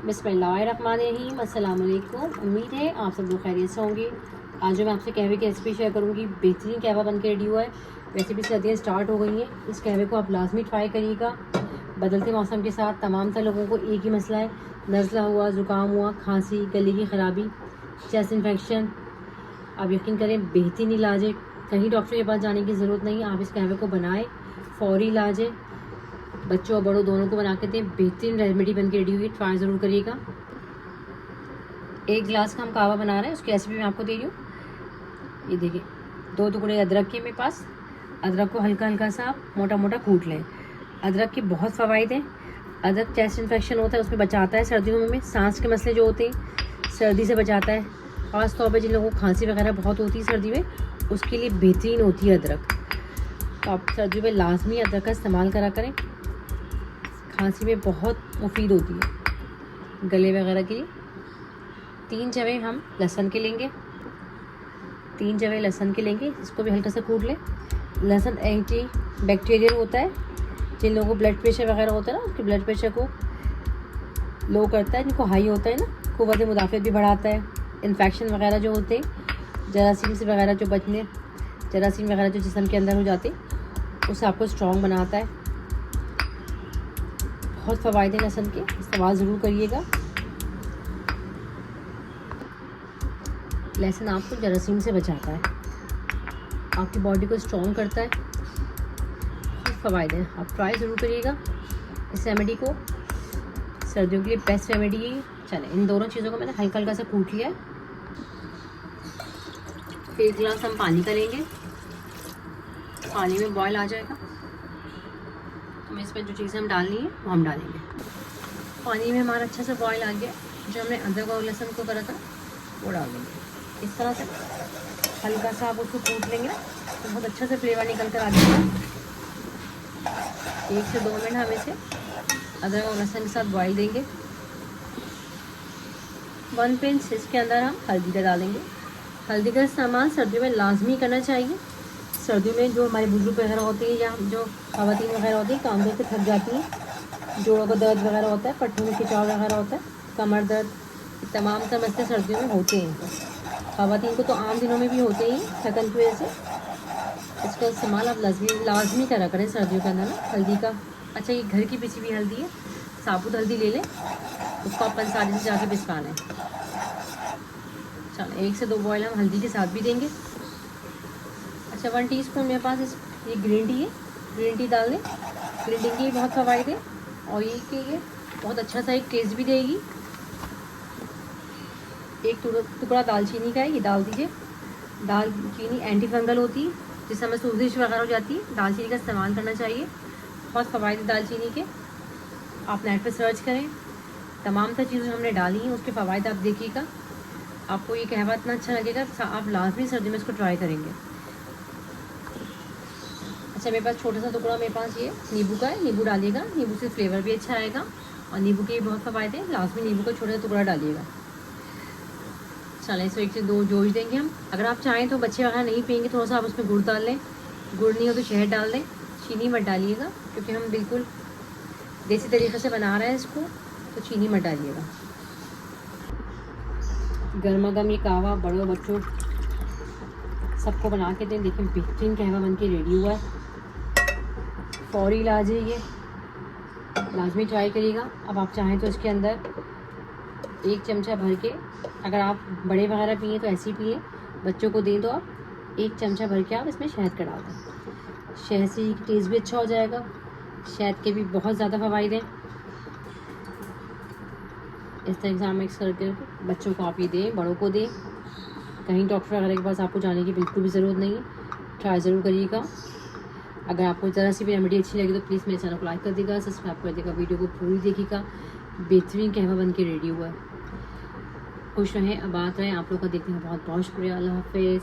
बिस्मिल्लाहिर्रहमानिर्रहीम, अस्सलाम वालेकुम। उम्मीद है आप सब लोग खैरियत से होंगे। आज मैं आपसे कहवे की रेसिपी शेयर करूंगी। बेहतरीन कहवा बन के रेडी हुआ है। वैसे भी सर्दियाँ स्टार्ट हो गई हैं। इस कहवे को आप लाजमी ट्राई करिएगा। बदलते मौसम के साथ तमाम तर लोगों को एक ही मसला है, नज़ला हुआ, ज़ुकाम हुआ, खांसी, गले की ख़राबी, चेस्ट इन्फेक्शन। आप यकीन करें बेहतरीन इलाज है। कहीं डॉक्टर के पास जाने की ज़रूरत नहीं। आप इस कहवे को बनाएं, फ़ौरी इलाज है। बच्चों और बड़ों दोनों को बना के दें। बेहतरीन रेमेडी बन के रेडी हुई, ट्राई ज़रूर करिएगा। 1 गिलास का हम कहवा बना रहे हैं, उसकी रेसिपी मैं आपको दे रही हूँ। ये देखिए, 2 टुकड़े अदरक के मेरे पास। अदरक को हल्का हल्का सा मोटा मोटा कूट लें। अदरक के बहुत फ़वाइद हैं। अदरक चेस्ट इन्फेक्शन होता है उसमें बचाता है। सर्दियों में सांस के मसले जो होते हैं, सर्दी से बचाता है। ख़ास तौर पर जिन लोगों को खांसी वगैरह बहुत होती है सर्दी में, उसके लिए बेहतरीन होती है अदरक। तो आप सर्दियों में लाजमी अदरक का इस्तेमाल करा करें। खांसी में बहुत मुफीद होती है, गले वगैरह के लिए। 3 जवे हम लहसुन के लेंगे। 3 जवे लहसुन के लेंगे, इसको भी हल्का सा कूट लें। लहसुन एंटी बैक्टीरियल होता है। जिन लोगों को ब्लड प्रेशर वगैरह होता है ना, उसके ब्लड प्रेशर को लो करता है। जिनको हाई होता है ना, क़ुव्वत मुदाफ़ियत भी बढ़ाता है। इन्फेक्शन वगैरह जो होते हैं, जरासीम से वगैरह जो बचने, जरासीम वगैरह जो जिस्म के अंदर हो जाते, उससे आपको स्ट्रॉन्ग बनाता है। बहुत फ़वाइद हैं लहसुन के, इस्तेमाल ज़रूर करिएगा। लहसुन आपको जरासीम से बचाता है, आपकी बॉडी को स्ट्रॉन्ग करता है। बहुत फ़वाइद हैं, आप ट्राई ज़रूर करिएगा इस रेमेडी को। सर्दियों के लिए बेस्ट रेमेडी है। चलें, इन दोनों चीज़ों को मैंने हल्का हल्का सा कूट लिया है। फिर 1 गिलास हम पानी का लेंगे। पानी में बॉयल आ जाएगा तो मैं इसमें जो चीज़ें हम डालनी है वो हम डालेंगे। पानी में हमारा अच्छा से बॉयल आ गया। जो हमने अदरक और लहसुन को करा था वो डाल देंगे। इस तरह से हल्का सा आप उसको कूट लेंगे तो बहुत अच्छा से फ्लेवर निकल कर आ जाएगा। 1 से 2 मिनट हम इसे अदरक और लहसुन के साथ बॉयल देंगे। 1 पिंच इसके अंदर हम हल्दी का डालेंगे। हल्दी का इस्तेमाल सर्दियों में लाजमी करना चाहिए। सर्दियों में जो हमारे बुजुर्ग वगैरह होते हैं या जो ख़वातीन वगैरह होती हैं, काम करके थक जाती हैं, जोड़ों का दर्द वगैरह होता है, पट्टों में खिंचाव वगैरह होता है, कमर दर्द, तमाम तर मसले सर्दियों में होते हैं। ख़वातीन को तो आम दिनों में भी होते ही थकन की वजह से। इसका इस्तेमाल आप लाजमी करा करें सर्दियों के अंदर ना, हल्दी का। अच्छा, ये घर की पिसी हुई हल्दी है, साबुत हल्दी ले लें, उसको आप पंसारी से जाके पिसवा लें। चलो, 1 से 2 बॉयल हम हल्दी के साथ भी देंगे। अच्छा, 1 टीस्पून मेरे पास ये ग्रीन टी है, ग्रीन टी डाल दें। ग्रीन टी की बहुत फ़वाइद है और ये बहुत अच्छा सा एक टेस्ट भी देगी। 1 टुकड़ा दालचीनी का है, ये डाल दीजिए। दालचीनी एंटी फंगल होती है, जिससे हमें सूजश वगैरह हो जाती है, दालचीनी का इस्तेमाल करना चाहिए। बहुत फ़वाइद है दालचीनी के, आप नेट पर सर्च करें। तमाम तर चीज़ें हमने डाली हैं, उसके फ़वाइद आप देखिएगा। आपको ये कहवा इतना अच्छा लगेगा, आप लाजमी सर्दी में इसको ट्राई करेंगे। अच्छा, मेरे पास छोटा सा टुकड़ा मेरे पास ये नींबू का है, नींबू डालिएगा। नींबू से फ्लेवर भी अच्छा आएगा और नींबू के बहुत फ़वाइद हैं। लाजमी नींबू का छोटा सा टुकड़ा डालिएगा। चलें, इसको 1 से 2 जोश देंगे हम। अगर आप चाहें तो बच्चे वगैरह नहीं पियेंगे, थोड़ा सा आप उसमें गुड़ डाल लें। गुड़ नहीं हो तो शहद डाल दें, चीनी मत डालिएगा, क्योंकि हम बिल्कुल देसी तरीके से बना रहे हैं इसको, तो चीनी मत डालिएगा। गर्मा गर्म ये कहवा बड़ों बच्चों सबको बना के दें। देखिए, बेहतरीन कहवा बन के रेडी हुआ है। फ़ौरी इलाज है ये, लाजमी ट्राई करिएगा। अब आप चाहें तो इसके अंदर 1 चमचा भर के, अगर आप बड़े वगैरह पिए तो ऐसे ही पिए, बच्चों को दें तो आप 1 चमचा भर के आप इसमें शहद का डाल दें। शहद से टेस्ट भी अच्छा हो जाएगा। शहद के भी बहुत ज़्यादा फ़वाइद हैं। इस तरह से मिक्स करके बच्चों को आप ये दें, बड़ों को दें। कहीं डॉक्टर वगैरह के पास आपको जाने की बिल्कुल भी ज़रूरत नहीं है। ट्राई ज़रूर करिएगा। अगर आपको ज़रा सी भी रेमेडी अच्छी लगी तो प्लीज़ मेरे चैनल को लाइक कर देगा, सब्सक्राइब कर देगा, वीडियो को पूरी देखिएगा। बेहतरीन कहवा बन के रेडी हुआ है। खुश रहें, आबाद रहें। आप लोग का देखने का बहुत बहुत शुक्रिया। अल्लाह हाफ़िज़।